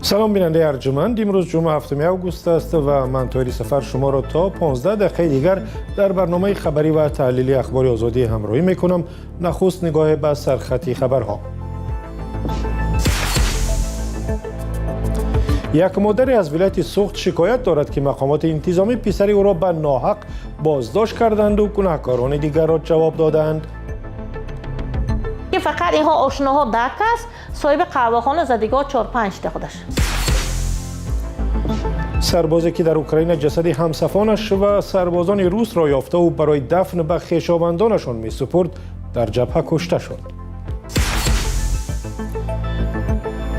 سلام بیننده ارجمند، امروز جمعه 7 اوگوست است و من طوری سفر شما را تا 15 دقیقه دیگر در برنامه خبری و تحلیلی اخبار آزادی همراهی میکنم. نخست نگاه به سرخطی خبرها. یک مادر از ولایت سوخت شکایت دارد که مقامات انتظامی پسر او را به ناحق بازداشت کردند و گناهکاران دیگر را جواب دادند. فقط اینها آشناها دک است، صاحب قهوه‌خانه زدگاه 4-5 تا خودش. سربازی که در اوکراین جسد همسفانش و سربازان روس را یافته و برای دفن به خویشاوندانشان می سپرد در جبهه کشته شد.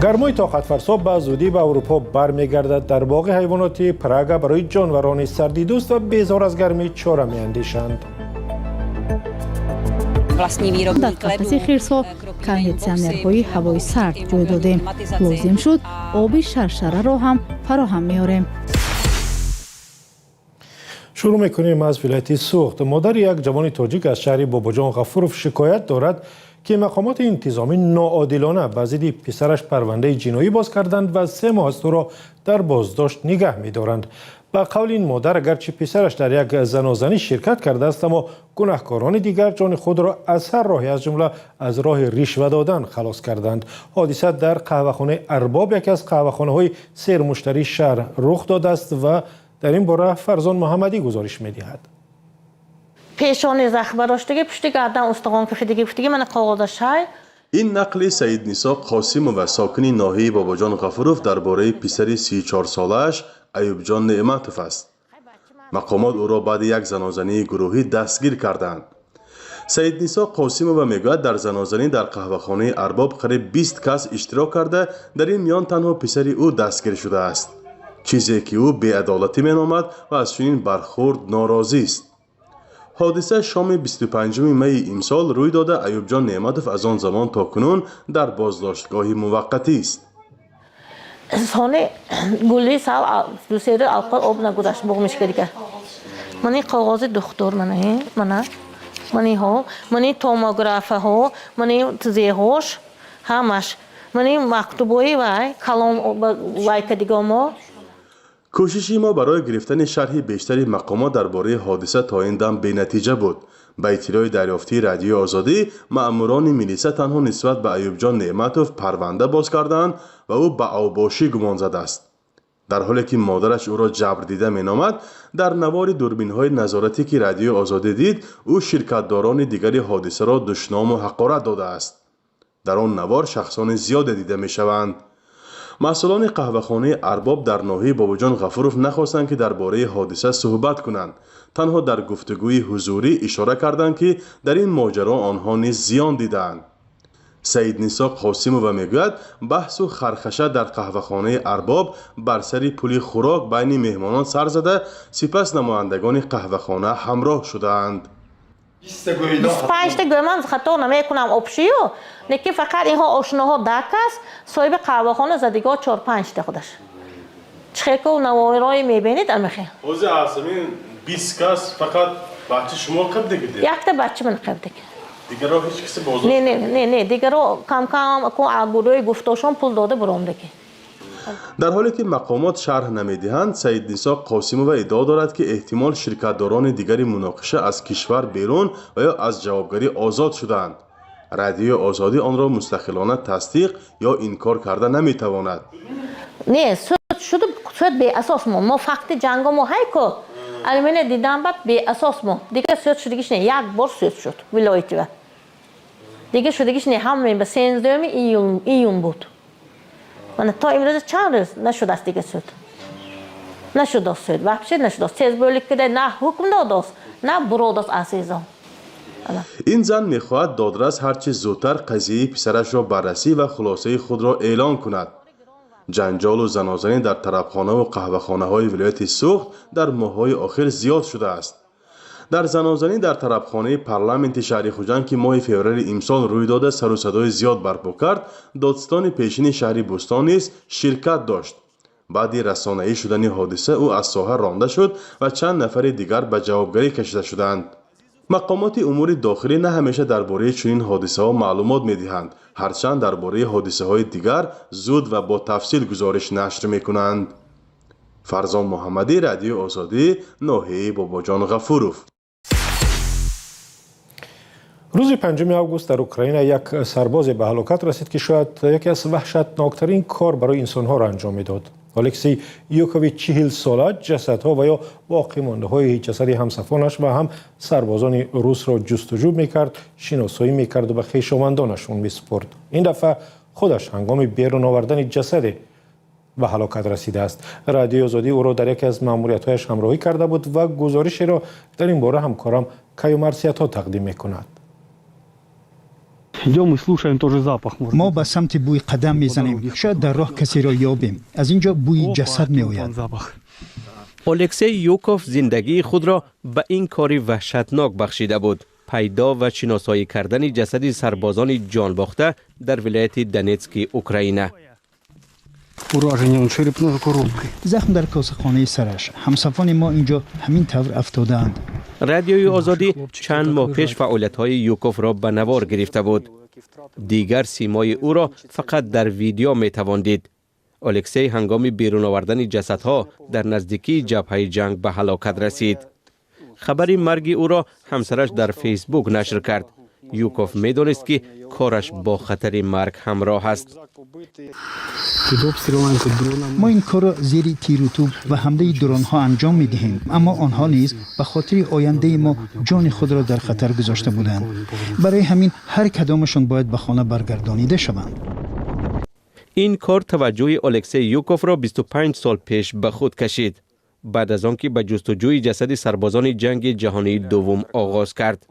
گرمای طاقت فرسا به زودی به اروپا برمیگردد. در باغ حیوانات پراگ برای جانوران سردی دوست و بیزار از گرمی چاره می اندیشند. در قفس خرس‌ها کاندیسیونرهای هوای سرد جای دادیم. لازم شد آب شرشره را هم فراهم میاریم. شروع میکنیم از ولایت سوخت. مادر یک جوان تاجیک از شهر باباجان غفورов شکایت دارد که مقامات انتظامی ناعادلانه به ضد پسرش پرونده جنایی باز کردند و 3 ماه از او را در بازداشت نگه می‌دارند. با قول این مادر اگرچه پسرش در یک زنازنی شرکت کرده است، اما گناهکاران دیگر جان خود را از هر راهی از جمله از راه رشوه دادن خلاص کردند. حادثه در قهوه‌خانه ارباب، یکی از قهوه‌خانه‌های سرمشتری شهر رخ داده است و در این باره فرزان محمدی گزارش می‌دهد. پیشانی زخم براشتگی پشت گردن استخوان کشیدگی پشتگی من قاعدش های. این نقل سید نیسا قاسم و ساکنی ناحیه باباجان غفورov درباره پسر 34 سالش ایوب جان نعمتوف است. مقامات او را بعد یک زنازنی گروهی دستگیر کردند. سید نیسا قاسمova میگوید در زنازنی در قهوه‌خانه ارباب قریب 20 کس اشتراک کرده، در این میان تنها پسر او دستگیر شده است. چیزی که او بی‌عدالتی مینامد و از چنین برخورد ناراضی است. حادثه شام 25 می امسال روی داده. ایوب جان نعمتوف از آن زمان تا کنون در بازداشتگاه موقتی است. سانه گلی سال دوسری الکل آب نگذاشت بگمش کردی. منی کاغذ دکتر منی ها منی توموگراف ها منی تزیهوش همش منی مکتوبی وای کلام وای کدیگو ما. کوششی ما برای گرفتن شرح بیشتری مقامات درباره حادثه تا این دم بی‌نتیجه بود. با اطلاع دریافتی رادیو آزادی، مأموران میلیسا تنها نسبت به ایوب جان نعمتوف پرونده باز کردند و او به اوباشی گمان زده است. در حالی که مادرش او را جبر دیده مینامد، در نوار دوربین‌های نظارتی که رادیو آزادی دید، او شرکت‌داران دیگری حادثه را دشنام و حقارت داده است. در آن نوار شخصان زیاد دیده می‌شوند. مسئولان قهوه‌خانه ارباب در ناحیه باباجان غفورov نخواستند که درباره حادثه صحبت کنند. تنها در گفتگوی حضوری اشاره کردند که در این ماجرا آنها نیز زیان دیدند. سید نیسا قاسمova میگوید بحث و خرخشه در قهوه‌خانه ارباب بر سر پول خوراک بین مهمانان سر زده، سپس نمایندگان قهوه‌خانه همراه شدند. 25 تا گمان خطا نمیکنم آبشیو نکی فقط اینها آشناها دک است، صاحب قهوه‌خانه زدگاه 4-5 تا خودش. چخیکو نوارای میبینید امیخی اوزی عاصمی 20 کس فقط بچه شما قبل دیگه یک تا بچه من قبل دیگه رو هیچ کسی بازداشت نه دیگه رو کم کو گروه گفتاشون پول داده برام دیگه. در حالی که مقامات شرح نمیدهند، سید نیسا قاسمova ادعا دارد که احتمال شرکت‌داران دیگری مناقشه از کشور بیرون و یا از جوابگری آزاد شدند. رادیو آزادی آن را مستقلانه تصدیق یا انکار کرده نمیتواند. نه شد به اساس ما فقط جنگ ما هایکو البته دیدم بعد به اساس ما دیگه سوت شدگیش نه یک بار سوت شد ولایتی و دیگه شدگیش نه همین به 13 ایون بود. من تا امروز چند روز نشد است دیگه سود نشد است سود واقعا نشد است تیز بولی که نه حکم داد است نه برود است عزیزم. این زن میخواهد دادرس هرچه زودتر قضیه پسرش را بررسی و خلاصه خود را اعلان کند. جنجال و زنازنی در طربخانه و قهوه‌خانه های ولایت سوخت در ماه‌های آخر زیاد شده است. در زنازنی در طربخانه پارلمانت شهر خوجند که ماه فوریه امسال روی داده سر و صدای زیاد برپا کرد، دادستان پیشین شهر بوستان نیز شرکت داشت. بعد رسانه‌ای شدن حادثه او از ساحه رانده شد و چند نفر دیگر به جوابگری کشیده شدند. مقامات امور داخلی نه همیشه درباره چنین حادثه ها معلومات میدهند، هرچند درباره حادثه های دیگر زود و با تفصیل گزارش نشر میکنند. فرزان محمدی، رادیو آزادی، ناحیه باباجان غفوروف. روز 5 آگوست در اوکراین یک سرباز به هلاکت رسید که شاید یکی از وحشتناکترین کار برای انسانها را انجام میداد. الکسی یوکوویچ 40 ساله جسدها و یا باقی مانده های جسدی همسفانش و هم سربازان روس را جستجو میکرد، شناسایی میکرد و به خویشاوندانشون میسپرد. این دفعه خودش هنگام بیرون آوردن جسد به هلاکت رسیده است. رادیو آزادی او را در یکی از ماموریت‌هایش همراهی کرده بود و گزارشی را در این باره همکارم کیو مرسیت‌ها تقدیم میکند. ما به سمت بوی قدم میزنیم، شاید در راه کسی را یابیم. از اینجا بوی جسد میآید. الکسی یوکوف زندگی خود را به این کاری وحشتناک بخشیده بود. پیدا و شناسایی کردن جسد سربازان جان باخته در ولایت دنیتسک اوکراین. زخم در کاسه‌خانه سرش. همسفان ما اینجا همین طور افتادند. رادیوی آزادی چند ماه پیش فعالیت‌های یوکوف را به نوار گرفته بود. دیگر سیمای او را فقط در ویدیو می‌توان دید. الکسی هنگام بیرون آوردن جسدها در نزدیکی جبهه جنگ به هلاکت رسید. خبری مرگ او را همسرش در فیسبوک نشر کرد. یوکوف می‌دانست که کارش با خطر مرگ همراه است. ما این کار را زیر تیر و توپ و حمله درون‌ها انجام می‌دهیم، اما آنها نیز به خاطر آینده ما جان خود را در خطر گذاشته بودند. برای همین هر کدامشان باید به خانه برگردانیده شوند. این کار توجه الکسی یوکوف را 25 سال پیش به خود کشید. بعد از آنکه به جستجوی جسد سربازان جنگ جهانی دوم آغاز کرد.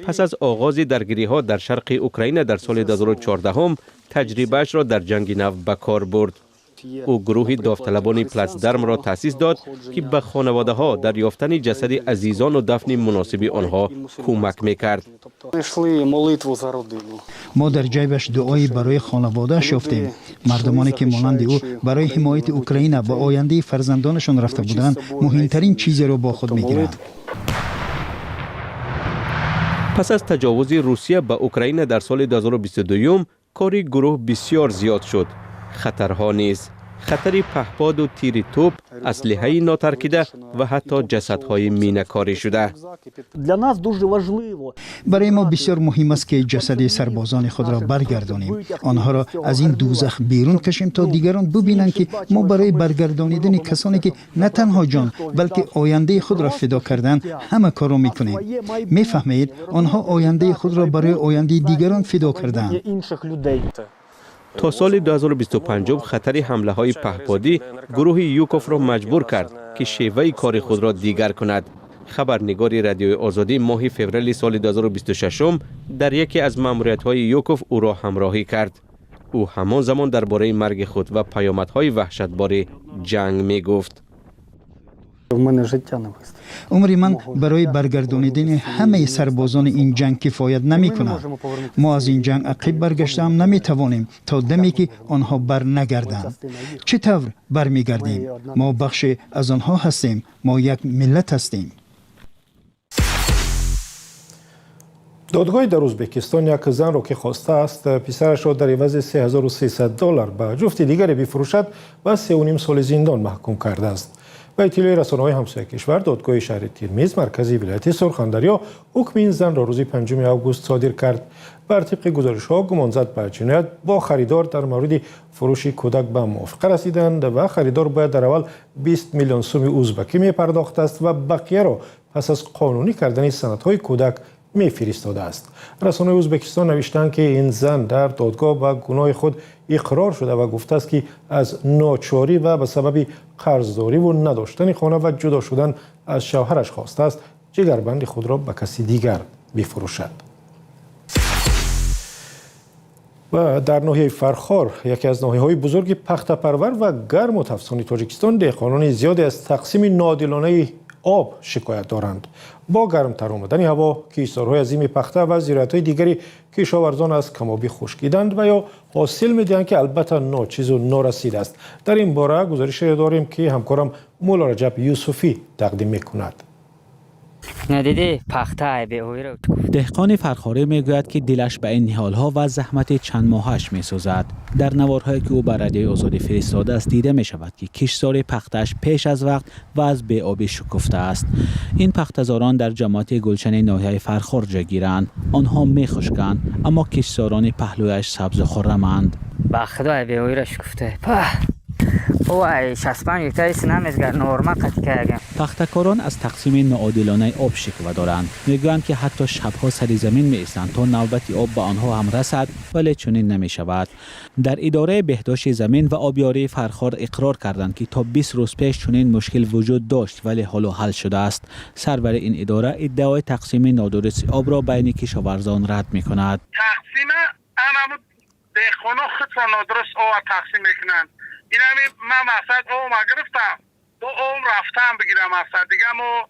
پس از آغاز درگیری‌ها در شرق اوکراین در سال 2014 تجربهش را در جنگ نو به کار برد. او گروهی داوطلبان پلاتسدرم را تأسیس داد که به خانواده‌ها در یافتن جسد عزیزان و دفن مناسب آنها کمک می‌کرد. ما در جیبش دعایی برای خانواده‌اش یافتیم. مردمانی که مانند او برای حمایت اوکراین و آینده فرزندانشان رفته بودند، مهمترین چیزی را با خود می‌گیرند. پس از تجاوز روسیه به اوکراین در سال 2022 کاری گروه بسیار زیاد شد. خطرها نیز، خطر پهپاد و تیر توپ، اسلحه ناترکیده و حتی جسدهای مینه‌کاری شده. برای ما بسیار مهم است که جسد سربازان خود را برگردانیم، آنها را از این دوزخ بیرون کشیم تا دیگران ببینند که ما برای برگردانیدن کسانی که نه تنها جان بلکه آینده خود را فدا کردند همه کار را میکنیم. میفهمید آنها آینده خود را برای آینده دیگران فدا کردند. تا سال 2025 خطر حمله های پهپادی گروه یوکوف را مجبور کرد که شیوه کار خود را دیگر کند. خبرنگار رادیوی آزادی ماه فوریه سال 2026 در یکی از ماموریت‌های یوکوف او را همراهی کرد. او همان زمان درباره مرگ خود و پیامدهای وحشتبار جنگ می گفت. عمر من برای برگردانیدن همه سربازان این جنگ کفایت نمی کند. ما از این جنگ عقب برگشته هم نمی توانیم تا دمی که آنها بر نگردند. چطور برمیگردیم؟ ما بخش از آنها هستیم. ما یک ملت هستیم. دادگاه در ازبکستان یک زن را که خواسته است پسرش را در عوض $3300 به جفت دیگری بفروشد و 3.5 سال زندان محکوم کرده است. به اطلاع رسانه‌های همسایه کشور، دادگاه شهر ترمیز مرکزی ولایت سرخندریا حکم این زن را روز 5 آگوست صادر کرد. بر طبق گزارش‌ها گمانزد به جنایت با خریدار در مورد فروش کودک به موافقه رسیدند و خریدار باید در اول 20 میلیون سوم ازبکی می‌پرداخت است و بقیه را پس از قانونی کردن سندهای کودک می‌فرستاده است. رسانه‌های ازبکستان نوشتند که این زن در دادگاه به گناه خود اقرار شده و گفته است که از ناچاری و به سبب قرضداری و نداشتن خانه و جدا شدن از شوهرش خواسته است جگربند خود را به کسی دیگر بفروشد. و در ناحیه فرخار، یکی از ناحیه‌های بزرگ پخته پرور و گرم و تفسان تاجیکستان، دهقانان زیادی از تقسیم ناعادلانه آب شکایت دارند. با گرمتر آمدن هوا، کیسارهای عظیم پخته و زراعت‌های دیگری کشاورزان از کمابی خشکیدند و یا حاصل می‌دهند که البته ناچیز و نارسید است. در این باره گزارش داریم که همکارم مولا رجب یوسفی تقدیم می‌کند. ندیدی پخته به اوی رو. دهقان فرخاره میگوید که دلش به این حالها و زحمت چند ماهش میسوزد. در نوارهایی که او بر رادیوی آزادی فرستاده است دیده می شود که کشتزار پختش پیش از وقت و از بی‌آبی شکفته است. این پخته‌زاران در جماعت گلشن ناحیه فرخار جای گیرند. آنها میخشکند اما کشتزاران پهلویش سبز و خرمند. با خدا به اوی رو شکفته. اوه 65 هکتار نمیزگر نورما قطع کردیم. پخته‌کاران از تقسیم ناعادلانه آب شکوه دارند. میگویند که حتی شبها سر زمین می‌ایستند تا نوبت آب به آنها هم رسد، ولی چنین نمی‌شود. در اداره بهداشت زمین و آبیاری فرخار اقرار کردند که تا 20 روز پیش چنین مشکل وجود داشت ولی حالا حل شده است. سرور این اداره ادعای تقسیم نادرست آب را بین کشاورزان رد می‌کند. تقسیم همون دهقانا خود را نادرست آب تقسیم می‌کنند. این من مقصد اوم گرفتم تو اوم رفتم بگیرم مقصد دیگه مو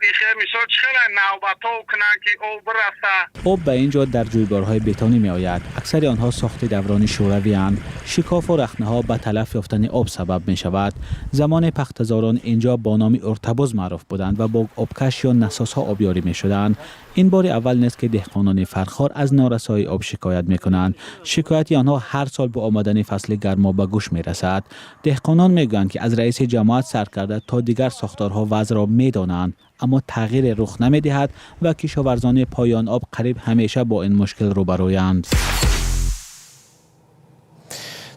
بیخیر میشد خیلی نوبت ها کنن که او برسه. آب به اینجا در جویبارهای بتانی می آید. اکثر آنها ساخت دوران شوروی اند. شکاف و رخنه ها به تلف یافتن آب سبب می شود. زمان پخته‌زاران اینجا با نام ارتباز معروف بودند و با آبکش یا نساس ها آبیاری می شدند. این بار اول نیست که دهقانان فرخار از نارسایی آب شکایت می کنند. شکایت آنها هر سال با آمدن فصل گرما به گوش می رسد. دهقانان می گویند که از رئیس جماعت سر کرده تا دیگر ساختارها وضع را می دانند، اما تغییر رخ نمی دهد و کشاورزان پایان آب قریب همیشه با این مشکل روبرویند.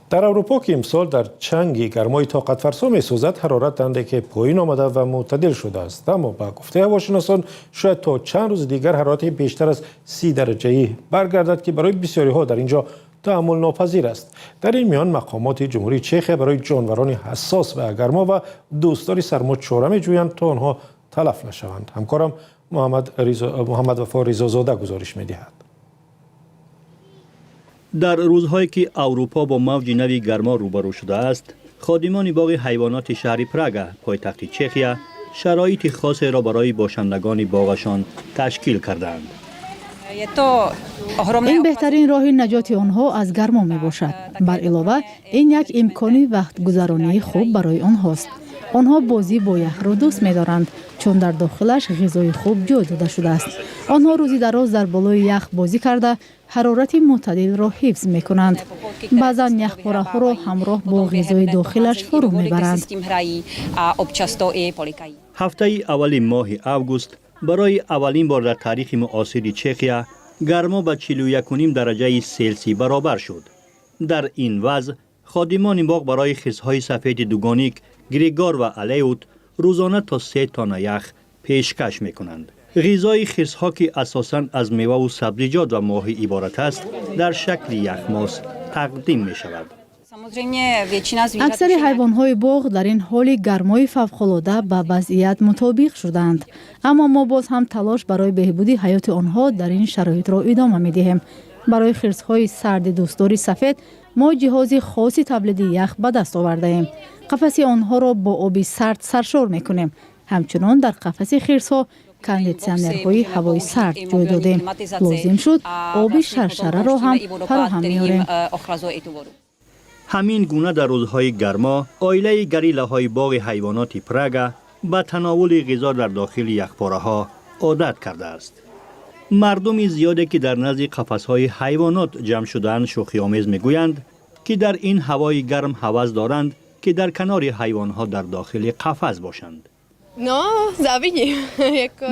در اروپا که امسال در چنگ گرمای طاقت فرسا می سوزد، حرارت دنده که پایین آمده و معتدل شده است، اما با گفته هواشناسان شاید تا چند روز دیگر حرارت بیشتر از 30 درجه برگردد که برای بسیاری ها در اینجا تحمل ناپذیر است. در این میان مقامات جمهوری چخ برای جانوران حساس به گرما و دوستدار سرما چاره می‌جویند تا آنها تلف نشوند. همکارم محمد وفا رضازاده گزارش می‌دهد. در روزهایی که اروپا با موج نوی گرما روبرو شده است، خادمان باغ حیوانات شهر پراگ پایتخت چخیا شرایط خاصی را برای باشندگان باغشان تشکیل کردند. این بهترین راه نجات آنها از گرما می باشد. بر علاوه این یک امکانی وقت گذرانی خوب برای آنهاست. آنها بازی با یخ را دوست می دارند چون در داخلش غذای خوب جای داده شده است. آنها روزی دراز در بالای یخ بازی کرده حرارت معتدل را حفظ می کنند. بعضا یخ پاره ها را همراه با غذای داخلش فرو می برند. هفته اول ماه اوگوست برای اولین بار در تاریخ معاصر چخیا گرما به 41.5 درجه سلسی برابر شد. در این وضع خادمان باغ برای خزهای سفید دوگانیک گریگار و الیوت روزانه تا 3 تن یخ پیشکش می کنند. غذای خزها که اساساً از میوه و سبزیجات و ماهی عبارت است در شکل یخماس تقدیم می شود. اکثر حیوان‌های باغ در این حال گرمای فوق‌العاده به وضعیت مطابق شدند، اما ما باز هم تلاش برای بهبود حیات آنها در این شرایط را ادامه می‌دهیم. برای خرس‌های سرد دوستدار سفید ما جهاز خاصی تولید یخ به دست آورده‌ایم. قفس آنها را با آب سرد سرشار می‌کنیم. همچنان در قفس خرس‌ها کاندیسیونرهای هوای سرد جای دادیم. لازم شد آب شرشره را هم فراهم می‌آوریم. همین گونه در روزهای گرما عائله گریلاهای باغ حیوانات پراگ به تناول غذا در داخل یخپاره‌ها عادت کرده است. مردم زیادی که در نزد قفس‌های حیوانات جمع شده‌اند شوخی‌آمیز می‌گویند که در این هوای گرم هوس دارند که در کنار حیوان‌ها در داخل قفس باشند.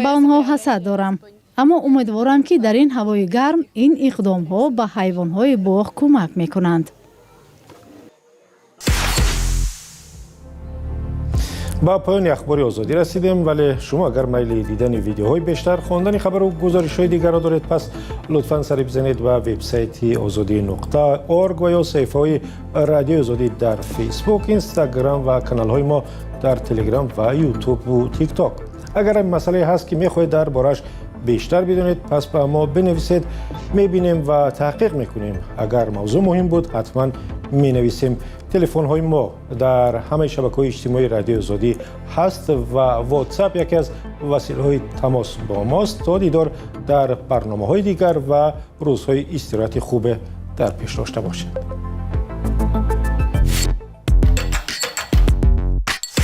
با آنها حسد دارم، اما امیدوارم که در این هوای گرم این اقدام‌ها به حیوان‌های باغ کمک می‌کنند. با پایان اخبار آزادی رسیدیم، ولی شما اگر میل دیدن ویدیوهای بیشتر، خواندن خبر و گزارش‌های دیگر را دارید، پس لطفاً سری بزنید و وبسایت azadi.org و یا صفحه‌های رادیو آزادی در فیسبوک، اینستاگرام و کانال‌های ما در تلگرام و یوتیوب و تیک تاک. اگر این مسئله هست که می‌خواهید دربارش بیشتر بدونید، پس به ما بنویسید، می‌بینیم و تحقیق می‌کنیم. اگر موضوع مهم بود حتماً می‌نویسیم. تلفن های ما در همه شبکه‌های اجتماعی رادیو آزادی هست و واتساپ یکی از وسیله‌های تماس با ماست. تا دیدار در برنامه‌های دیگر و روزهای استراحت خوب در پیش داشته باشید.